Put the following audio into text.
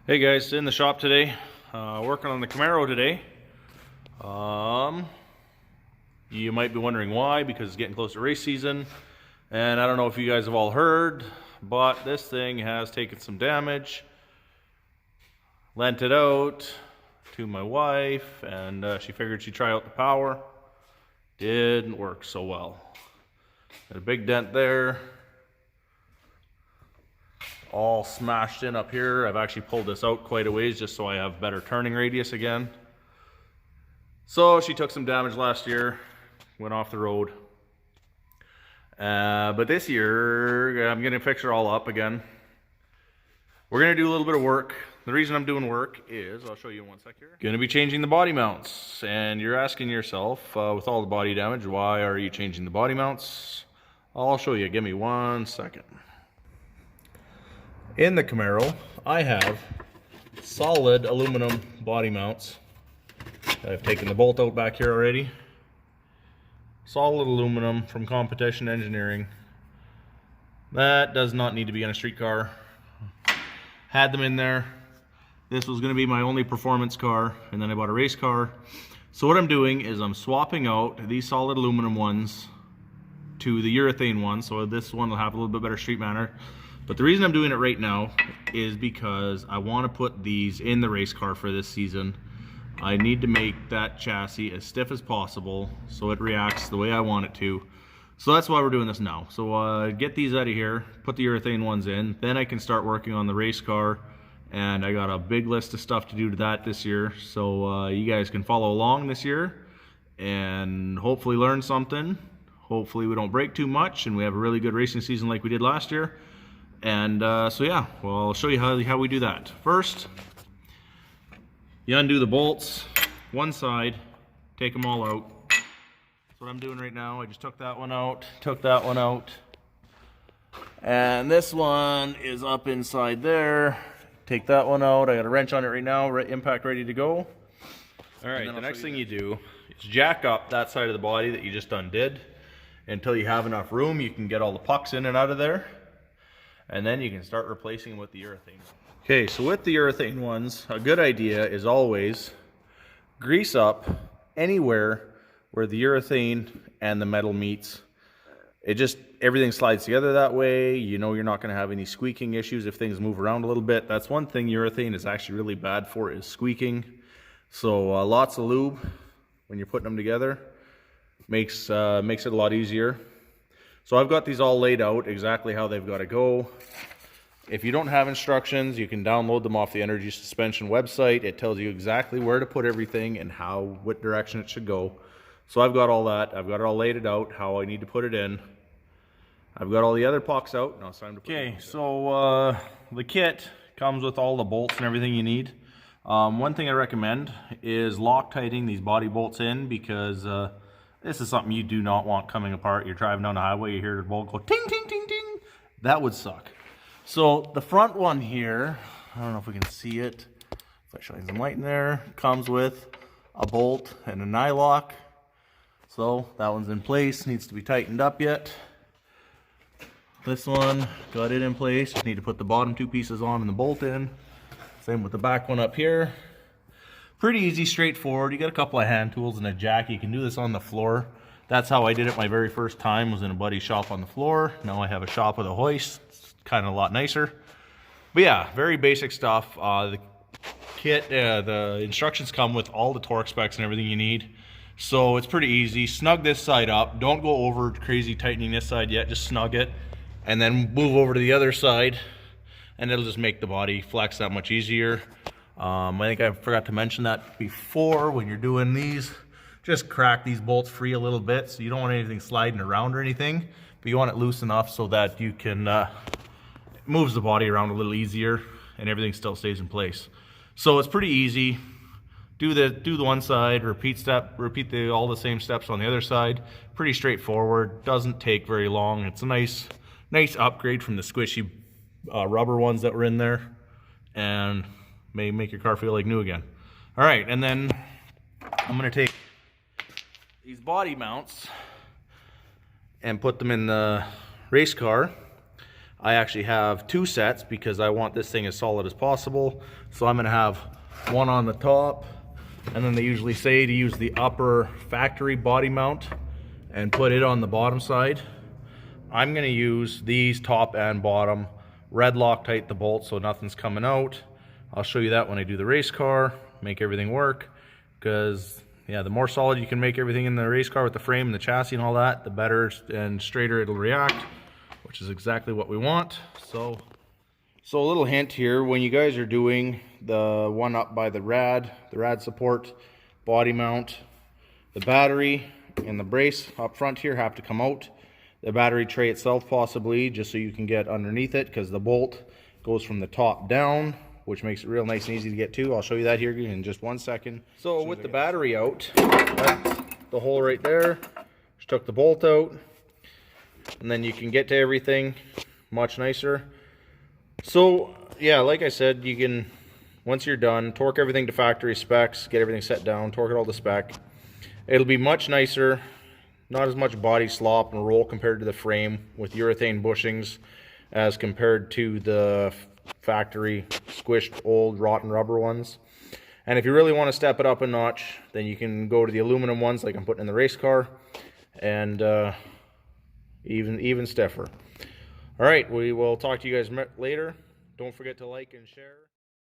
Hey guys, in the shop today, working on the Camaro today. You might be wondering why, because it's getting close to race season, and I don't know if you guys have all heard, but this thing has taken some damage. Lent it out to my wife, and she figured she'd try out the power. Didn't work so well. Got a big dent there. All smashed in up here. I've actually pulled this out quite a ways just so I have better turning radius again. So she took some damage last year, went off the road. But this year, I'm gonna fix her all up again. We're gonna do a little bit of work. The reason I'm doing work is, I'll show you in 1 sec here. Gonna be changing the body mounts. And you're asking yourself, with all the body damage, why are you changing the body mounts? I'll show you, give me 1 second. In the Camaro, I have solid aluminum body mounts. I've taken the bolt out back here already. Solid aluminum from Competition Engineering. That does not need to be on a street car. Had them in there. This was going to be my only performance car, and then I bought a race car. So what I'm doing is I'm swapping out these solid aluminum ones to the urethane ones. So this one will have a little bit better street manner. But the reason I'm doing it right now is because I want to put these in the race car for this season. I need to make that chassis as stiff as possible so it reacts the way I want it to. So that's why we're doing this now. So get these out of here, put the urethane ones in, then I can start working on the race car. And I got a big list of stuff to do to that this year. So you guys can follow along this year and hopefully learn something. Hopefully we don't break too much and we have a really good racing season like we did last year. And so yeah, well, I'll show you how we do that. First, you undo the bolts, one side, take them all out. That's what I'm doing right now. I just took that one out, and this one is up inside there. Take that one out. I got a wrench on it right now, impact ready to go. All right, the next thing you do is jack up that side of the body that you just undid until you have enough room. You can get all the pucks in and out of there. And then you can start replacing with the urethane. Okay, so with the urethane ones, a good idea is always grease up anywhere where the urethane and the metal meets. Everything slides together that way. You know you're not going to have any squeaking issues if things move around a little bit. That's one thing urethane is actually really bad for, is squeaking. So lots of lube when you're putting them together makes it a lot easier. So I've got these all laid out exactly how they've got to go. If you don't have instructions, you can download them off the Energy Suspension website. It tells you exactly where to put everything and what direction it should go. So I've got all that. I've got it all laid out, how I need to put it in. I've got all the other pucks out. Now it's time to put it in. Okay, so the kit comes with all the bolts and everything you need. One thing I recommend is Loctiting these body bolts in, because this is something you do not want coming apart. You're driving down the highway, you hear the bolt go ting, ting, ting, ting. That would suck. So the front one here, I don't know if we can see it. If I shine some light in there, comes with a bolt and a nylock. So that one's in place, needs to be tightened up yet. This one, got it in place. Just need to put the bottom two pieces on and the bolt in. Same with the back one up here. Pretty easy, straightforward. You got a couple of hand tools and a jack. You can do this on the floor. That's how I did it my very first time, was in a buddy's shop on the floor. Now I have a shop with a hoist. It's kind of a lot nicer. But yeah, very basic stuff. The kit, the instructions come with all the torque specs and everything you need. So it's pretty easy. Snug this side up. Don't go over crazy tightening this side yet. Just snug it. And then move over to the other side. And it'll just make the body flex that much easier. I think I forgot to mention that before. When you're doing these, just crack these bolts free a little bit, so you don't want anything sliding around or anything, but you want it loose enough so that you can it moves the body around a little easier and everything still stays in place. So it's pretty easy. Do the one side, repeat all the same steps on the other side. Pretty straightforward, doesn't take very long. It's a nice upgrade from the squishy rubber ones that were in there, and may make your car feel like new again. All right, and then I'm gonna take these body mounts and put them in the race car. I actually have 2 sets because I want this thing as solid as possible. So I'm gonna have one on the top, and then they usually say to use the upper factory body mount and put it on the bottom side. I'm gonna use these top and bottom, red Loctite the bolts so nothing's coming out. I'll show you that when I do the race car, make everything work, because yeah, the more solid you can make everything in the race car with the frame and the chassis and all that, the better and straighter it'll react, which is exactly what we want. So a little hint here, when you guys are doing the one up by the rad support, body mount, the battery and the brace up front here have to come out. The battery tray itself possibly, just so you can get underneath it, because the bolt goes from the top down, which makes it real nice and easy to get to. I'll show you that here in just 1 second. So with the battery out, that's the hole right there. Just took the bolt out, and then you can get to everything much nicer. So yeah, like I said, you can, once you're done, torque everything to factory specs, get everything set down, torque it all to spec. It'll be much nicer. Not as much body slop and roll compared to the frame with urethane bushings as compared to the factory squished old rotten rubber ones. And if you really want to step it up a notch, then you can go to the aluminum ones like I'm putting in the race car, and even stiffer. All right, we will talk to you guys later. Don't forget to like and share.